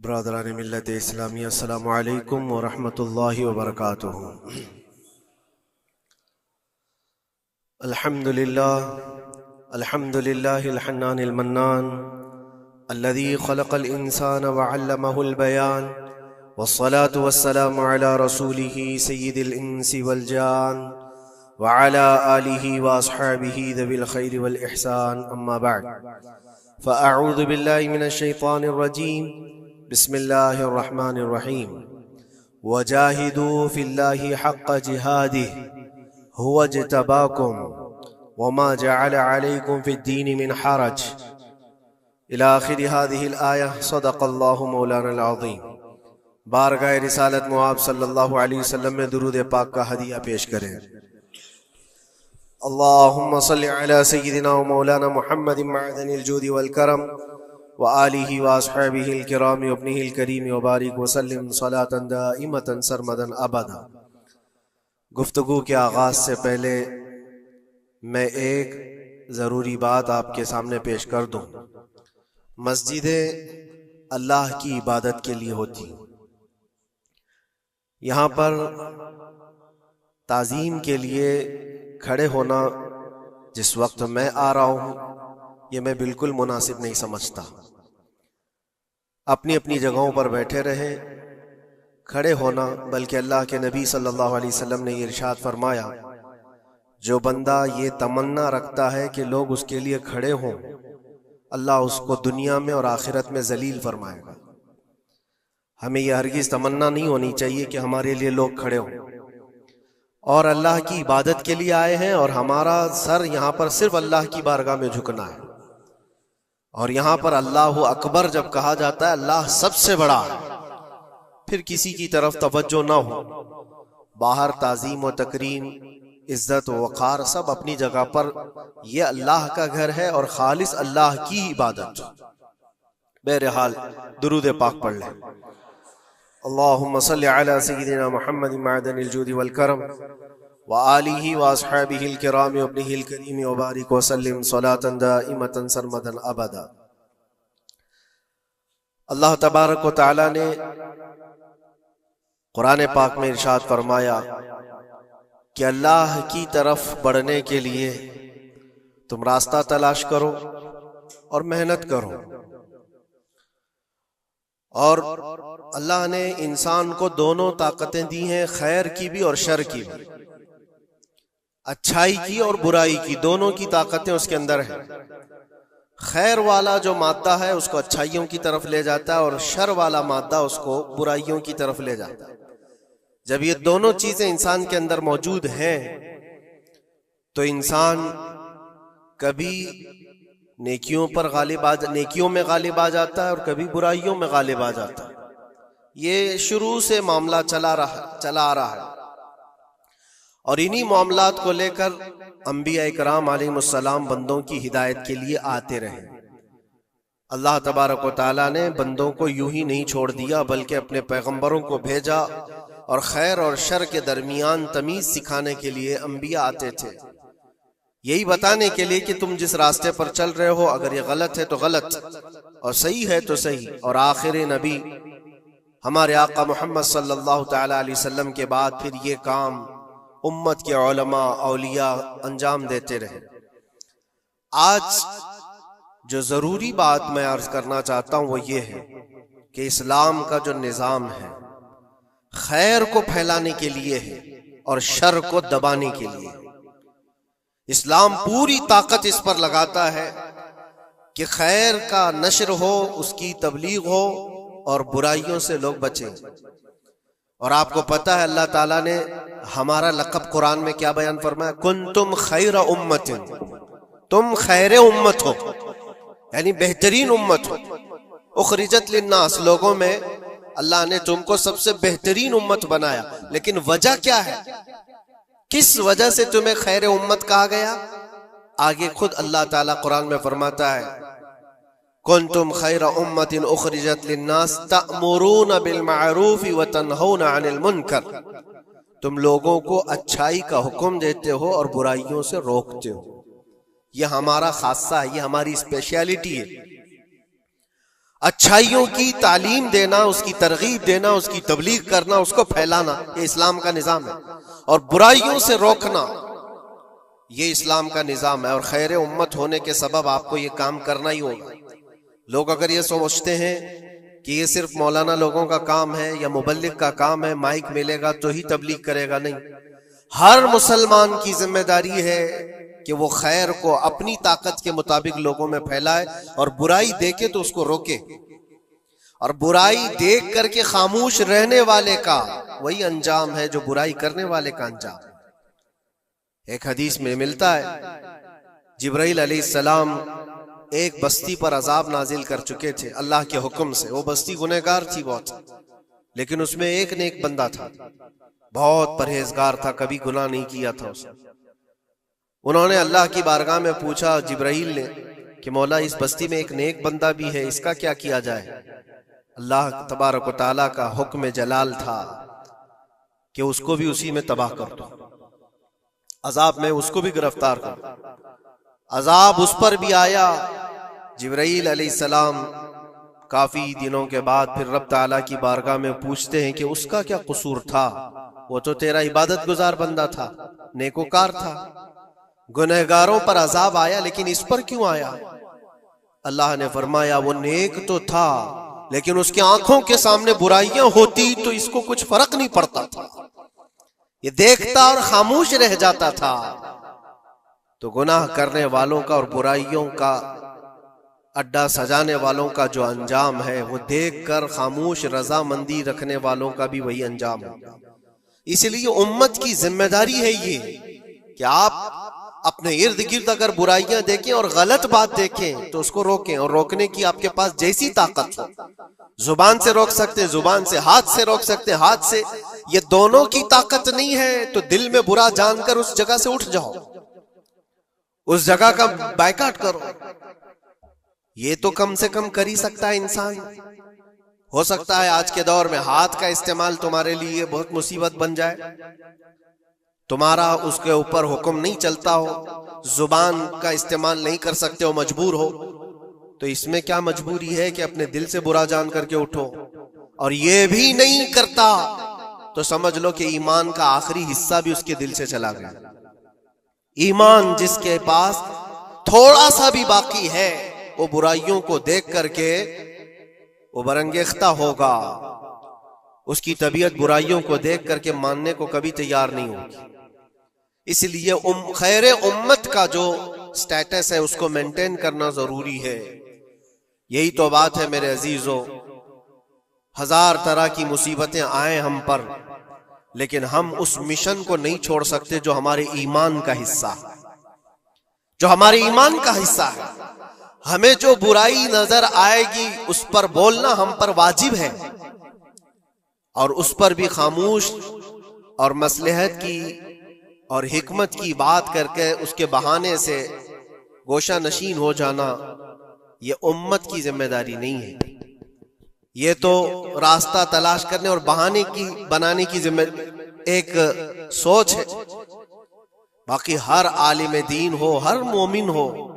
Brethren मिल्लत इस्लामी अस्सलामु अलैकुम व रहमतुल्लाहि व बरकातुहू। अल्हम्दुलिल्लाहिल हन्नानिल मन्नान अल्लज़ी खलक़ल इंसान व अल्लमहुल बयान वस्सलातु वस्सलामु अला रसूलिही सय्यिदिल इंसी वल जान व अला आलिही व अस्हाबिही ज़विल खैरि वल इहसान, अम्मा बअद। फ़अऊज़ु बिल्लाहि मिनश शैतानिर रजीम। बिस्मिल्लाहिर्रहमानिर्रहीम। वजाहिदू फिल्लाहि हक़्क़ जिहादिही हुवा इज्तबाकुम वमा जअल अलैकुम फिद्दीन मिन हरज इला आखिरि हाज़िहिल आया। सदक़ल्लाहु मौलानल अज़ीम। बारगाह रिसालत मुआब सल्लल्लाहु अलैहि वसल्लम में दुरूद पाक का हदिया पेश करें। अल्लाहुम्मा सल्लि अला सय्यिदिना व मौलाना मुहम्मदिन मअदनिल जूदि वल करम व आलिहि व अस्हाबिहिल किराम व इब्निहिल करीम व बारिक व सल्लिम सलातन दाइमतन सरमदन अबदा। गुफ्तगू के आगाज से पहले मैं एक ज़रूरी बात आपके सामने पेश कर दूं। मस्जिदें अल्लाह की इबादत के लिए होती, यहाँ पर ताज़ीम के लिए खड़े होना जिस वक्त मैं आ रहा हूँ ये मैं बिल्कुल मुनासिब नहीं समझता। अपनी अपनी जगहों पर बैठे रहें, खड़े होना बल्कि अल्लाह के नबी सल्लल्लाहु अलैहि वसल्लम ने ये इरशाद फरमाया, जो बंदा ये तमन्ना रखता है कि लोग उसके लिए खड़े हों, अल्लाह उसको दुनिया में और आखिरत में जलील फरमाएगा। हमें यह हरगिज़ तमन्ना नहीं होनी चाहिए कि हमारे लिए लोग खड़े हों, और अल्लाह की इबादत के लिए आए हैं और हमारा सर यहाँ पर सिर्फ अल्लाह की बारगाह में झुकना है। और यहाँ पर अल्लाह अकबर जब कहा जाता है, अल्लाह सबसे बड़ा है, फिर किसी की तरफ तवज्जो ना हो। बाहर ताज़ीम व तकरीम, इज्जत व वक़ार सब अपनी जगह पर, यह अल्लाह का घर है और खालिस अल्लाह की इबादत। बहरहाल दुरूद पाक पढ़ लें। अल्लाहुम्मा सल्लि अला सय्यिदिना मुहम्मदिन मअदनिल जूदि वल करम व आलिहि व अस्हाबिहिल किराम व इब्निहिल करीम व बारिक व सल्लिम सलातन दाइमतन सरमदन अबदा। अल्लाह तबारक व तआला ने कुरान पाक में इरशाद फरमाया कि अल्लाह की तरफ बढ़ने के लिए तुम रास्ता तलाश करो और मेहनत करो। और अल्लाह ने इंसान को दोनों ताकतें दी हैं, खैर की भी और शर की भी, अच्छाई की और बुराई की, दोनों की ताकतें उसके अंदर हैं। खैर वाला जो मादा है उसको अच्छाइयों की तरफ ले जाता है और शर वाला मादा उसको बुराइयों की तरफ ले जाता है। जब ये दोनों चीजें इंसान के अंदर मौजूद हैं तो इंसान कभी नेकियों में गालिब आ जाता है और कभी बुराइयों में गालिब आ जाता है। ये शुरू से मामला चला आ रहा है और इन्हीं मामलात को लेकर अंबिया इकराम अलैहिमुस्सलाम बंदों की हिदायत के लिए आते रहे। अल्लाह तबारक व तआला ने बंदों को यूं ही नहीं छोड़ दिया, बल्कि अपने पैगंबरों को भेजा और खैर और शर के दरमियान तमीज सिखाने के लिए अंबिया आते थे, यही बताने के लिए कि तुम जिस रास्ते पर चल रहे हो, अगर ये गलत है तो गलत और सही है तो सही। और आखिरी नबी हमारे आका मोहम्मद सल्लल्लाहु तआला अलैहि वसल्लम के बाद फिर ये काम उम्मत के उलमा औलिया अंजाम देते रहे। आज जो जरूरी बात मैं अर्ज करना चाहता हूं वो ये है कि इस्लाम का जो निजाम है खैर को फैलाने के लिए है और शर को दबाने के लिए है। इस्लाम पूरी ताकत इस पर लगाता है कि खैर का नश्र हो, उसकी तबलीग हो और बुराइयों से लोग बचें। और आपको पता है अल्लाह ताला ने हमारा लक़ब कुरान में क्या बयान फरमाया, कुंतुम खैर उम्मतिन, तुम खैर उम्मत हो, यानी बेहतरीन उम्मत हो। उखरिजत लिन्नास, लोगों में अल्लाह ने तुमको सबसे बेहतरीन उम्मत बनाया। लेकिन वजह क्या है, किस वजह से तुम्हें खैर उम्मत कहा गया? आगे खुद अल्लाह ताला कुरान में फरमाता है, कुंतुम खैर उम्मतिन उखरिजत लिन्नास तअमुरून बिल मारूफ व तनहौना अनिल मुनकर, तुम लोगों को अच्छाई का हुक्म देते हो और बुराइयों से रोकते हो। यह हमारा खासा है, यह हमारी स्पेशलिटी है। अच्छाइयों की तालीम देना, उसकी तरगीब देना, उसकी तबलीग करना, उसको फैलाना, ये इस्लाम का निजाम है। और बुराइयों से रोकना, ये इस्लाम का निजाम है। और खैर उम्मत होने के सबब आपको ये काम करना ही होगा। लोग अगर ये सोचते हैं कि ये सिर्फ मौलाना लोगों का काम है या मुबल्लिग का काम है, माइक मिलेगा तो ही तबलीग करेगा, नहीं। हर मुसलमान की जिम्मेदारी है कि वो खैर को अपनी ताकत के मुताबिक लोगों में फैलाए, और बुराई देखे तो उसको रोके। और बुराई देख करके खामोश रहने वाले का वही अंजाम है जो बुराई करने वाले का अंजाम है। एक हदीस में मिलता है, जिब्राइल अलैहिस्सलाम एक बस्ती पर अजाब नाजिल कर चुके थे अल्लाह के हुक्म से। वो बस्ती गुनहगार थी बहुत, लेकिन उसमें एक नेक बंदा था, बहुत परहेजगार था, कभी गुनाह नहीं किया था उसने। उन्होंने अल्लाह की बारगाह में पूछा जिब्राइल ने कि मौला, इस बस्ती में एक नेक बंदा भी है, इसका क्या किया जाए? अल्लाह तबारक व तआला का हुक्म जलाल था कि उसको भी उसी में तबाह कर दो, अजाब में उसको भी गिरफ्तार कर दो। अजाब उस पर भी आया। जिब्राइल अलैहिस्सलाम काफी दिनों के बाद फिर रब ताला की बारगाह में पूछते हैं कि उसका क्या कसूर था? वो तो तेरा इबादत गुजार बंदा था, नेकोकार था, गुनहगारों पर अजाब आया, लेकिन इस पर क्यों आया? अल्लाह ने फरमाया वो नेक तो था, लेकिन उसकी आंखों के सामने बुराइयां होती तो इसको कुछ फर्क नहीं पड़ता था, ये देखता और खामोश रह जाता था। तो गुनाह करने वालों का और बुराइयों का अड्डा सजाने वालों का जो अंजाम है, वो देखकर खामोश रजामंदी रखने वालों का भी वही अंजाम होगा। इसलिए उम्मत की जिम्मेदारी है ये कि आप अपने इर्द गिर्द अगर बुराइयां देखें और गलत बात देखें तो उसको रोकें। और रोकने की आपके पास जैसी ताकत हो, जुबान से रोक सकते, जुबान से, हाथ से रोक सकते, हाथ से। ये दोनों की ताकत नहीं है तो दिल में बुरा जानकर उस जगह से उठ जाओ, उस जगह का बायकाट करो। ये तो कम से कम कर ही सकता है इंसान। हो सकता है आज के दौर में हाथ का इस्तेमाल तुम्हारे लिए बहुत मुसीबत बन जाए, तुम्हारा उसके ऊपर हुक्म नहीं चलता हो, जुबान का इस्तेमाल नहीं कर सकते हो, मजबूर हो। तो इसमें क्या मजबूरी है कि अपने दिल से बुरा जान करके उठो। और ये भी नहीं करता तो समझ लो कि ईमान का आखिरी हिस्सा भी उसके दिल से चला गया। ईमान जिसके पास थोड़ा सा भी बाकी है, वो बुराइयों को देख करके वो बरंगेख्ता होगा, उसकी तबीयत बुराइयों को देख करके मानने को कभी तैयार नहीं होगी। इसलिए खैर उम्मत का जो स्टेटस है उसको मेंटेन करना जरूरी है। यही तो बात है मेरे अजीजों, हजार तरह की मुसीबतें आए हम पर, लेकिन हम उस मिशन को नहीं छोड़ सकते जो हमारे ईमान का हिस्सा है, जो हमारे ईमान का हिस्सा है। हमें जो बुराई नजर आएगी उस पर बोलना हम पर वाजिब है, और उस पर भी खामोश और मसलहत की और हिकमत की बात करके उसके बहाने से गोशा नशीन हो जाना, ये उम्मत की जिम्मेदारी नहीं है। ये तो रास्ता तलाश करने और बहाने की बनाने की एक सोच है। बाकी हर आलिम दीन हो, हर मोमिन हो,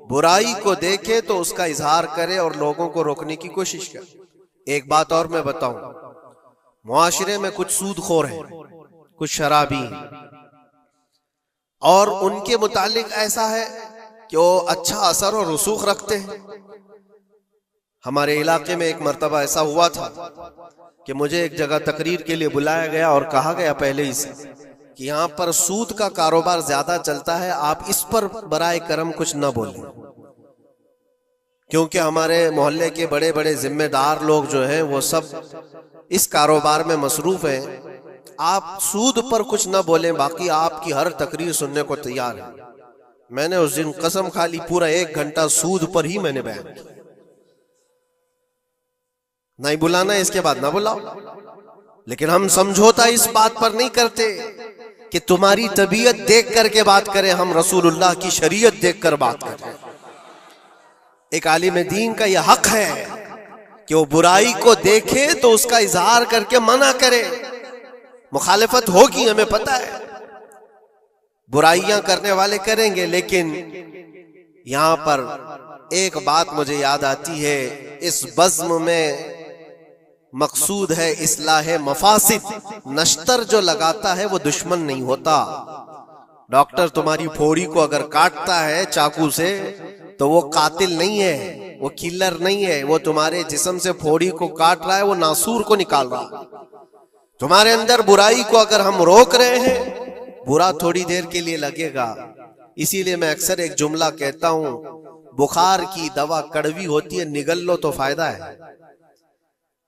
बुराई को देखे तो उसका इजहार करे और लोगों को रोकने की कोशिश करे। एक बात और मैं बताऊं, मुआशरे में कुछ सूदखोर हैं, कुछ शराबी हैं, और उनके मुतालिक ऐसा है कि वो अच्छा असर और रसूख रखते हैं। हमारे इलाके में एक मर्तबा ऐसा हुआ था कि मुझे एक जगह तकरीर के लिए बुलाया गया और कहा गया पहले ही से कि यहाँ पर सूद का कारोबार ज्यादा चलता है, आप इस पर बराए करम कुछ न बोलें, क्योंकि हमारे मोहल्ले के बड़े बड़े जिम्मेदार लोग जो हैं वो सब इस कारोबार में मसरूफ हैं। आप सूद पर कुछ न बोलें, बाकी आपकी हर तकरीर सुनने को तैयार है। मैंने उस दिन कसम खा ली, पूरा 1 घंटा सूद पर ही मैंने बयान किया। नहीं बुलाना, इसके बाद ना बुलाओ, लेकिन हम समझौता इस बात पर नहीं करते कि तुम्हारी तबीयत देख करके बात करें, हम रसूलुल्लाह की शरीयत देख कर बात करें। एक आलिम दीन का यह हक है कि वो बुराई को देखे तो उसका इजहार करके मना करे। मुखालिफत होगी, हमें पता है, बुराइयां करने वाले करेंगे, लेकिन यहां पर एक बात मुझे याद आती है, इस बज़्म में मकसूद है इस्लाह मफासिद। नश्तर जो लगाता है वो दुश्मन नहीं होता। डॉक्टर तुम्हारी फोड़ी को अगर काटता है चाकू से तो वो कातिल नहीं है, वो किलर नहीं है, वो तुम्हारे जिस्म से फोड़ी को काट रहा है, वो नासूर को निकाल रहा है। तुम्हारे अंदर बुराई को अगर हम रोक रहे हैं, बुरा थोड़ी देर के लिए लगेगा। इसीलिए मैं अक्सर एक जुमला कहता हूं, बुखार की दवा कड़वी होती है, निगल लो तो फायदा है।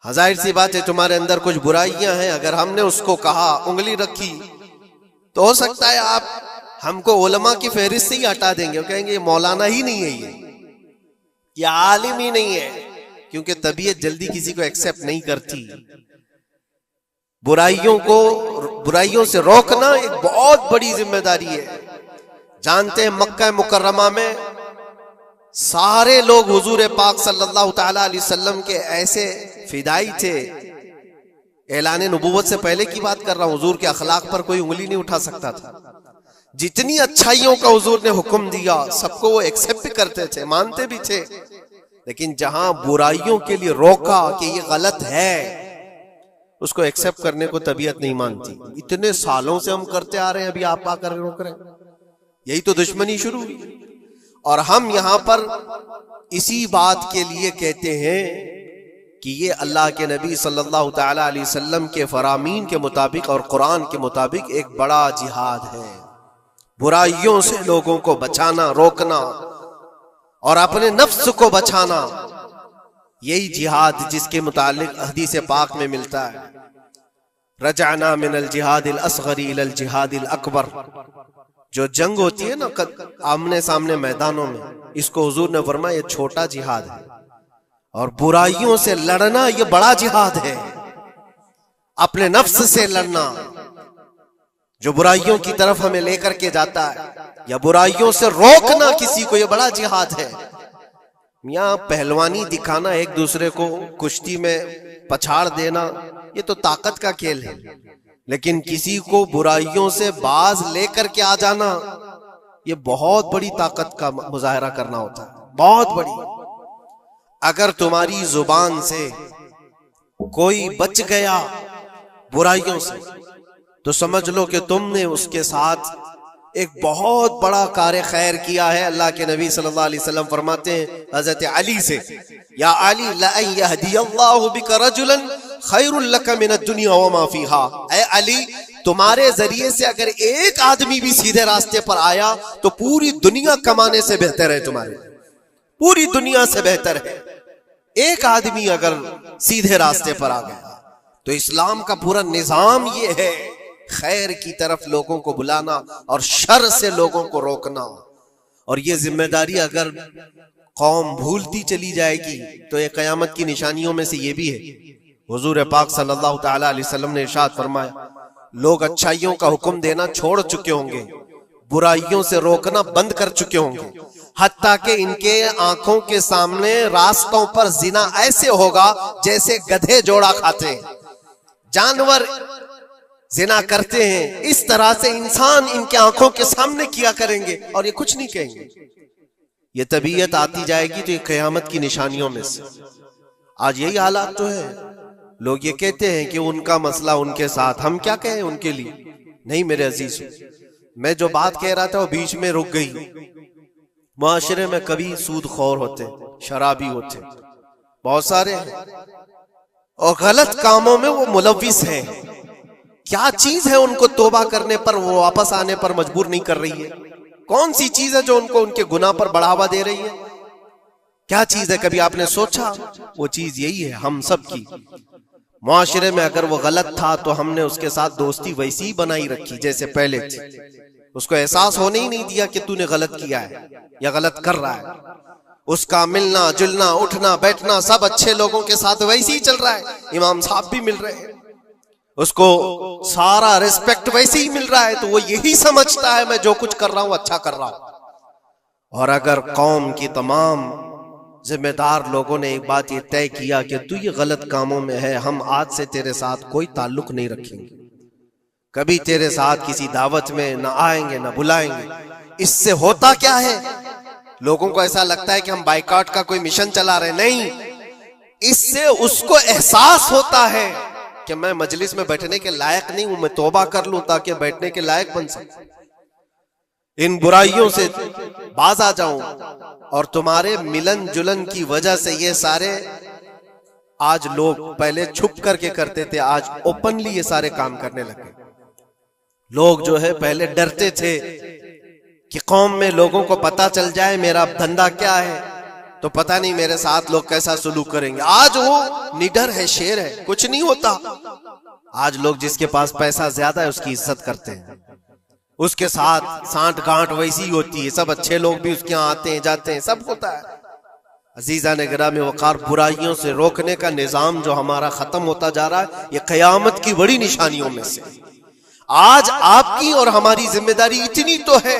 जाहिर सी बात है तुम्हारे अंदर कुछ बुराइयां हैं, अगर हमने उसको कहा, उंगली रखी, तो हो सकता है आप हमको उलमा की फहरिस्त से ही हटा देंगे, कहेंगे ये मौलाना ही नहीं है, ये आलिम ही नहीं है, क्योंकि तबीयत जल्दी किसी को एक्सेप्ट नहीं करती। बुराइयों से रोकना एक बहुत बड़ी जिम्मेदारी है। जानते हैं मक्का मुकर्रमा में सारे लोग हुजूर पाक सल्लल्लाहु तआला अलैहि वसल्लम के ऐसे फिदाई थे, ऐलान नबूवत से पहले की बात कर रहा हूं, हुजूर के अखलाक पर कोई उंगली नहीं उठा सकता था। जितनी अच्छाइयों का हुजूर ने हुक्म दिया सबको वो एक्सेप्ट करते थे, मानते भी थे, लेकिन जहां बुराइयों के लिए रोका कि ये गलत है, उसको एक्सेप्ट करने को तबीयत नहीं मानती। इतने सालों से हम करते आ रहे हैं, अभी आप आकर रोक रहे हैं, यही तो दुश्मनी शुरू हुई। और हम यहां पर इसी बात के लिए कहते हैं कि ये अल्लाह के नबी सल्लल्लाहु तआला अलैहि वसल्लम के फरामीन के मुताबिक और कुरान के मुताबिक एक बड़ा जिहाद है। बुराइयों से लोगों को बचाना, रोकना और अपने नफ्स को बचाना, यही जिहाद जिसके मुतालिक हदीस पाक में मिलता है, रजाना मिनल जिहादिल असगरी इलल जिहादिल अकबर। जो जंग होती है ना आमने सामने मैदानों में, इसको हुजूर ने फरमाया ये छोटा जिहाद है, और बुराइयों से लड़ना ये बड़ा जिहाद है। अपने नफ्स से लड़ना जो बुराइयों की तरफ हमें लेकर के जाता है, या बुराइयों से रोकना किसी को, ये बड़ा जिहाद है। यहाँ पहलवानी दिखाना, एक दूसरे को कुश्ती में पछाड़ देना, ये तो ताकत का खेल है, लेकिन किसी को बुराइयों से बाज लेकर के आ जाना, ये बहुत बड़ी ताकत का मुजाहरा करना होता है, बहुत बड़ी। अगर तुम्हारी जुबान से कोई बच गया बुराइयों से, तो समझ लो कि तुमने उसके साथ एक बहुत बड़ा कार्य खैर किया है। अल्लाह के नबी सल्लल्लाहु अलैहि वसल्लम फरमाते हैं हजरत अली से, या अली ला यहदियल्लाहु बिका रजुलन खैरुल लक मिनद दुनिया व मा फीहा। ऐ अली, तुम्हारे जरिए से अगर एक आदमी भी सीधे रास्ते पर आया तो पूरी दुनिया कमाने से बेहतर है, तुम्हारे पूरी दुनिया से बेहतर है। एक आदमी अगर सीधे रास्ते पर आ गया तो इस्लाम का पूरा निजाम ये है, खैर की तरफ लोगों को बुलाना और शर से लोगों को रोकना। और ये जिम्मेदारी अगर कौम भूलती चली जाएगी तो ये कयामत की निशानियों में से ये भी है। हुजूर पाक सल्लल्लाहु तआला अलैहि वसल्लम ने इरशाद फरमाया, लोग अच्छाइयों का हुक्म देना छोड़ चुके होंगे, बुराइयों से रोकना बंद कर चुके होंगे, हत्ता कि इनके आंखों के सामने रास्तों पर जिना ऐसे होगा जैसे गधे जोड़ा खाते हैं, जानवर जिना करते हैं, इस तरह से इंसान इनके आंखों के सामने किया करेंगे और ये कुछ नहीं कहेंगे। ये तबीयत आती जाएगी तो ये कयामत की निशानियों में से। आज यही हालात तो है। लोग ये कहते हैं कि उनका मसला उनके साथ, हम क्या कहें उनके लिए। नहीं मेरे अजीज, मैं जो बात कह रहा था वो बीच में रुक गई। मुआशरे में कभी सूदखोर होते, शराबी होते, बहुत सारे हैं, और गलत कामों में वो मुलविस हैं। क्या चीज है उनको तौबा करने पर, वो वापस आने पर मजबूर नहीं कर रही है? कौन सी चीज है जो उनको उनके गुनाह पर बढ़ावा दे रही है? क्या चीज है? कभी आपने सोचा? वो चीज यही है हम सब की। मुआशरे में अगर वो गलत था तो हमने उसके साथ दोस्ती वैसी ही बनाई रखी जैसे पहले थी। उसको एहसास होने ही नहीं दिया कि तूने गलत किया है या गलत कर रहा है। उसका मिलना जुलना उठना बैठना सब अच्छे लोगों के साथ वैसे ही चल रहा है। इमाम साहब भी मिल रहे हैं, उसको सारा रिस्पेक्ट वैसे ही मिल रहा है, तो वो यही समझता है मैं जो कुछ कर रहा हूं अच्छा कर रहा हूं। और अगर कौम की तमाम जिम्मेदार लोगों ने एक बात ये तय किया कि तू ये गलत कामों में है, हम आज से तेरे साथ कोई ताल्लुक नहीं रखेंगे, कभी तेरे साथ किसी दावत में ना आएंगे ना बुलाएंगे। इससे होता क्या है लोगों को ऐसा लगता है कि हम बाइकआउट का कोई मिशन चला रहे, नहीं, इससे उसको एहसास होता है कि मैं मजलिस में बैठने के लायक नहीं हूं, मैं तौबा कर लूं ताकि बैठने के लायक बन सकूं, इन बुराइयों से बाज आ जाऊं। और तुम्हारे मिलन जुलन की वजह से ये सारे, आज लोग पहले छुप करके करते थे, आज ओपनली ये सारे काम करने लगे। लोग जो है पहले डरते थे कि कौम में लोगों को पता चल जाए मेरा धंधा क्या है तो पता नहीं मेरे साथ लोग कैसा सलूक करेंगे। आज वो निडर है, शेर है, कुछ नहीं होता। आज लोग जिसके पास पैसा ज्यादा है उसकी इज्जत करते हैं, उसके साथ सांठ गांठ वैसी होती है, सब अच्छे लोग भी उसके यहाँ आते हैं जाते हैं, सब होता है। अजीजा ने गिरामी वकार, बुराइयों से रोकने का निजाम जो हमारा खत्म होता जा रहा है, ये कयामत की बड़ी निशानियों में से। आज आपकी और हमारी जिम्मेदारी इतनी तो है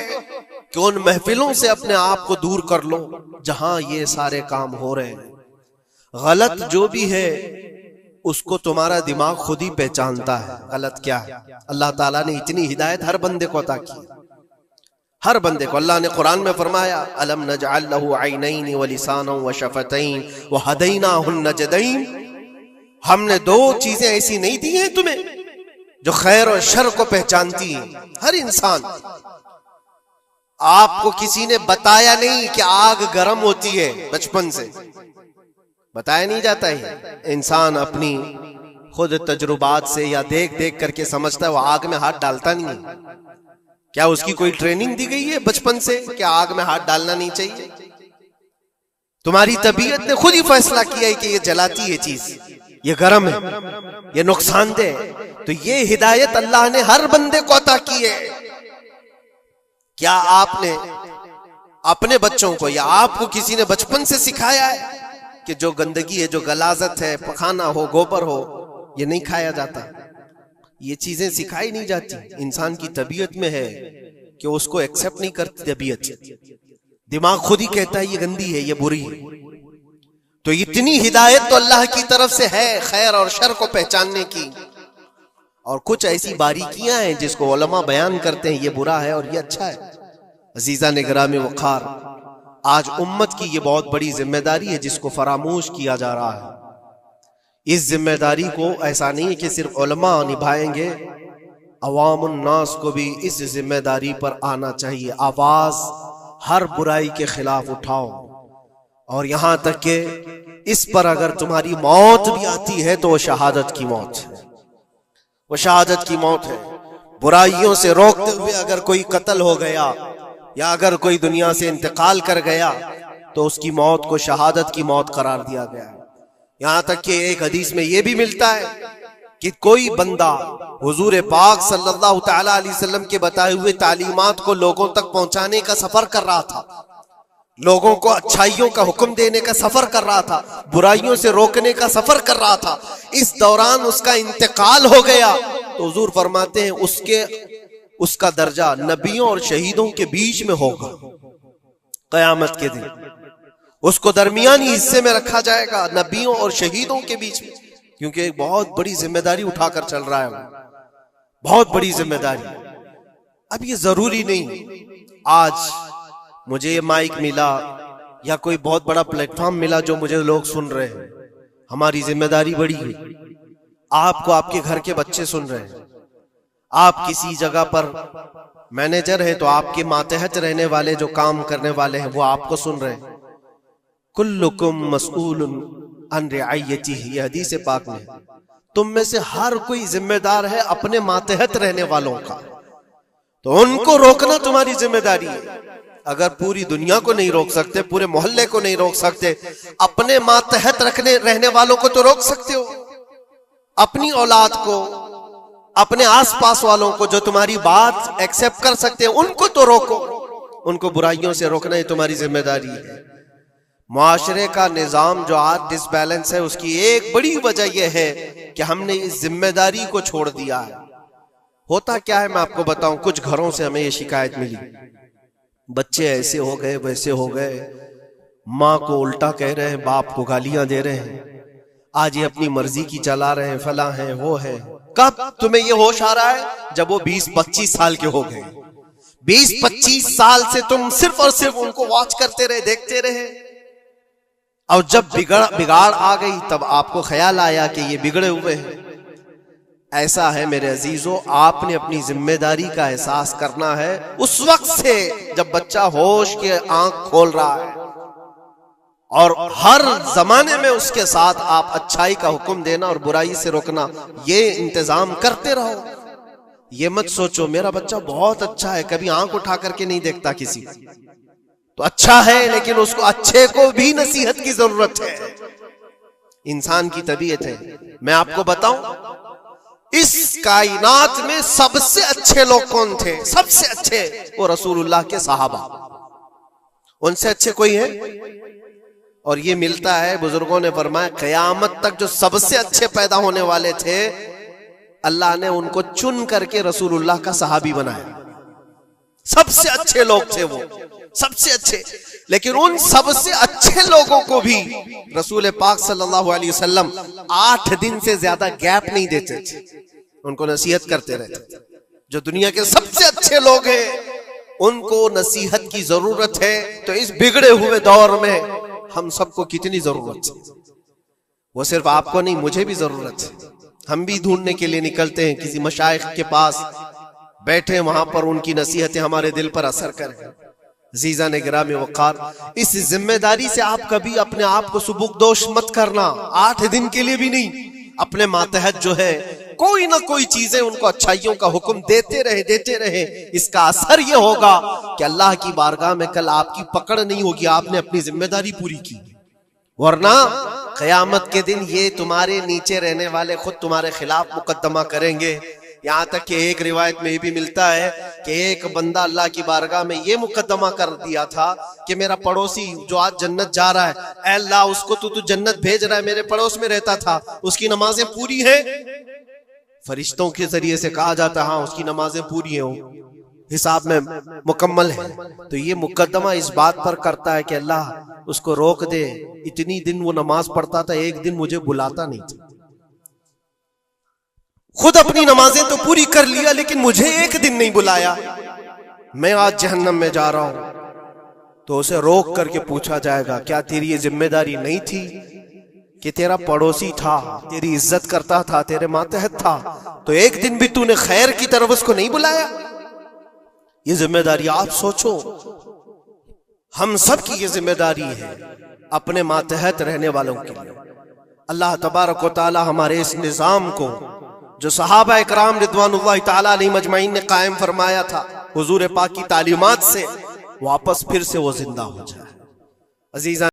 कि उन महफिलों से अपने आप को दूर कर लो जहां ये सारे काम हो रहे हैं। गलत जो भी है उसको तुम्हारा दिमाग खुद ही पहचानता है गलत क्या है। अल्लाह ताला ने इतनी हिदायत हर बंदे को अता की, हर बंदे को। अल्लाह ने कुरान में फरमाया, अलम नजअल लहू ऐनैन व लिसानन व शफतैन व हदैनाहुन नजदैन, हमने दो चीजें ऐसी नहीं दी हैं तुम्हें जो खैर और शर को पहचानती हैं। हर इंसान, आपको किसी ने बताया नहीं कि आग गर्म होती है, बचपन से बताया नहीं जाता है। इंसान अपनी खुद तजुर्बात से या देख देख करके समझता है, वो आग में हाथ डालता नहीं है। क्या उसकी कोई ट्रेनिंग दी गई है बचपन से कि आग में हाथ डालना नहीं चाहिए? तुम्हारी तबीयत ने खुद ही फैसला किया है कि ये जलाती है चीज, ये गर्म है, ये नुकसानदेह है। तो ये हिदायत अल्लाह ने हर बंदे को अता की है। क्या आपने अपने बच्चों को या आपको किसी ने बचपन से सिखाया है कि जो गंदगी है, जो गलाजत है, पखाना हो, गोबर हो, ये नहीं खाया जाता? ये चीजें सिखाई नहीं जाती। इंसान की तबीयत में है कि उसको एक्सेप्ट नहीं करती तबीयत, दिमाग खुद ही कहता है ये गंदी है, ये बुरी है। तो इतनी हिदायत तो अल्लाह की तरफ से है खैर और शर को पहचानने की। और कुछ ऐसी बारीकियां हैं जिसको उलमा बयान करते हैं, ये बुरा है और ये अच्छा है। अजीजा ने गिरामी वकार, आज उम्मत की ये बहुत बड़ी जिम्मेदारी है जिसको फरामोश किया जा रहा है। इस जिम्मेदारी को ऐसा नहीं है कि सिर्फ उलमा निभाएंगे, अवामुन नास को भी इस जिम्मेदारी पर आना चाहिए। आवाज हर बुराई के खिलाफ उठाओ, और यहां तक कि इस पर अगर तुम्हारी मौत भी आती है तो वो शहादत की मौत है, वो शहादत की मौत है। बुराइयों से रोकते हुए अगर कोई कत्ल हो गया या अगर कोई दुनिया से इंतकाल कर गया तो उसकी मौत को शहादत की मौत करार दिया गया। यहां तक कि एक हदीस में यह भी मिलता है कि कोई बंदा हुजूर पाक सल्लल्लाहु तआला अलैहि वसल्लम के बताए हुए तालीमात को लोगों तक पहुंचाने का सफर कर रहा था, लोगों को अच्छाइयों का हुक्म देने का सफर कर रहा था, बुराइयों से रोकने का सफर कर रहा था। इस दौरान उसका इंतकाल हो गया तो हुजूर फरमाते हैं उसका दर्जा नबियों और शहीदों के बीच में होगा कयामत के दिन। उसको दरमियानी हिस्से में रखा जाएगा नबियों और शहीदों के बीच में, क्योंकि एक बहुत बड़ी जिम्मेदारी उठाकर चल रहा है, बहुत बड़ी जिम्मेदारी। अब ये जरूरी नहीं आज मुझे ये माइक मिला या कोई बहुत बड़ा प्लेटफॉर्म मिला जो मुझे लोग सुन रहे हैं, हमारी जिम्मेदारी बड़ी है। आपको आपके घर के बच्चे सुन रहे हैं, आप किसी जगह पर मैनेजर हैं तो आपके मातहत रहने वाले जो काम करने वाले हैं वो आपको सुन रहे हैं। कुल्लुकुम मसऊलुन अन रिअयतिही, ये हदीस पाक में, तुम में से हर कोई जिम्मेदार है अपने मातहत रहने वालों का, तो उनको रोकना तुम्हारी जिम्मेदारी है। अगर पूरी दुनिया को नहीं रोक सकते, पूरे मोहल्ले को नहीं रोक सकते, अपने मातहत रहने वालों को तो रोक सकते हो। अपनी औलाद को, अपने आसपास वालों को जो तुम्हारी बात एक्सेप्ट कर सकते हैं उनको तो रोको, उनको बुराइयों से रोकना ही तुम्हारी जिम्मेदारी है। मुआशरे का निजाम जो आज डिसबैलेंस है उसकी एक बड़ी वजह यह है कि हमने इस जिम्मेदारी को छोड़ दिया है। होता क्या है मैं आपको बताऊं, कुछ घरों से हमें ये शिकायत मिली, बच्चे ऐसे हो गए वैसे हो गए, माँ को उल्टा कह रहे हैं, बाप को गालियां दे रहे हैं, आज ये अपनी मर्जी की चला रहे हैं, फला है वो है। कब तुम्हें ये होश आ रहा है? जब वो 20-25 साल के हो गए। 20-25 साल से तुम सिर्फ और सिर्फ उनको वॉच करते रहे, देखते रहे, और जब बिगाड़ आ गई तब आपको ख्याल आया कि ये बिगड़े हुए हैं। ऐसा है मेरे अजीजों, आपने अपनी जिम्मेदारी का एहसास करना है उस वक्त से जब बच्चा होश के आंख खोल रहा है, और हर जमाने में उसके साथ आप अच्छाई का हुक्म देना और बुराई से रोकना, ये इंतजाम करते रहो। ये मत सोचो मेरा बच्चा बहुत अच्छा है, कभी आंख उठा करके नहीं देखता किसी, तो अच्छा है, लेकिन उसको अच्छे को भी नसीहत की जरूरत है। इंसान की तबीयत है। मैं आपको बताऊं, इस कायनात में सबसे अच्छे लोग कौन थे? सबसे अच्छे वो रसूलुल्लाह के सहाबा, उनसे अच्छे कोई है? और ये मिलता है, बुजुर्गों ने फरमाया क़यामत तक जो सबसे अच्छे पैदा होने वाले थे, अल्लाह ने उनको चुन करके रसूलुल्लाह का सहाबी बनाया। सबसे अच्छे लोग थे वो, सबसे अच्छे। लेकिन उन सबसे अच्छे लोगों को भी रसूल पाक सल्लल्लाहु अलैहि वसल्लम 8 दिन से ज्यादा गैप नहीं देते थे, उनको नसीहत करते रहते। जो दुनिया के सबसे अच्छे लोग हैं उनको नसीहत की जरूरत है, तो इस बिगड़े हुए दौर में हम सबको कितनी जरूरत है। वो सिर्फ आपको नहीं, मुझे भी जरूरत है। हम भी ढूंढने के लिए निकलते हैं किसी मशाइख के पास, बैठे वहां पर उनकी नसीहतें हमारे दिल पर असर करें। अज़ीज़ान गिरामी वक़ार, इस जिम्मेदारी से आप कभी अपने आप को सुबुकदोश मत करना। 8 दिन के लिए भी नहीं, अपने मातहत जो है कोई ना कोई चीजें उनको अच्छाइयों का हुक्म देते रहे। इसका असर ये होगा कि अल्लाह की बारगाह में कल आपकी पकड़ नहीं होगी, आपने अपनी जिम्मेदारी पूरी की। वरना क़यामत के दिन ये तुम्हारे नीचे रहने वाले खुद तुम्हारे खिलाफ मुकदमा करेंगे। यहाँ तक कि एक रिवायत में ये भी मिलता है कि एक बंदा अल्लाह की बारगाह में ये मुकदमा कर दिया था कि मेरा पड़ोसी जो आज जन्नत जा रहा है, ऐ अल्लाह उसको तू जन्नत भेज रहा है, मेरे पड़ोस में रहता था, उसकी नमाजें पूरी हैं। फरिश्तों के जरिए से कहा जाता है हाँ उसकी नमाजें पूरी हैं, हिसाब में मुकम्मल है। तो ये मुकदमा इस बात पर करता है कि अल्लाह उसको रोक दे, इतनी दिन वो नमाज पढ़ता था, एक दिन मुझे बुलाता नहीं था, खुद अपनी नमाजें तो पूरी कर लिया लेकिन मुझे एक दिन नहीं बुलाया, मैं आज जहन्नम में जा रहा हूं। तो उसे रोक करके पूछा जाएगा क्या तेरी ये जिम्मेदारी नहीं थी कि तेरा पड़ोसी था, तेरी इज्जत करता था, तेरे मातहत था, तो एक दिन भी तूने खैर की तरफ उसको नहीं बुलाया? ये जिम्मेदारी आप सोचो, हम सब की ये जिम्मेदारी है अपने मातहत रहने वालों के लिए। अल्लाह तबारक व तआला हमारे इस निजाम को जो सहाबा इकराम रिदवानुल्लाह तआला अलैहिम अजमईन ने कायम फरमाया था हुजूर पाक की तालीमात से, वापस फिर से वो जिंदा हो जाए। अजीज़ा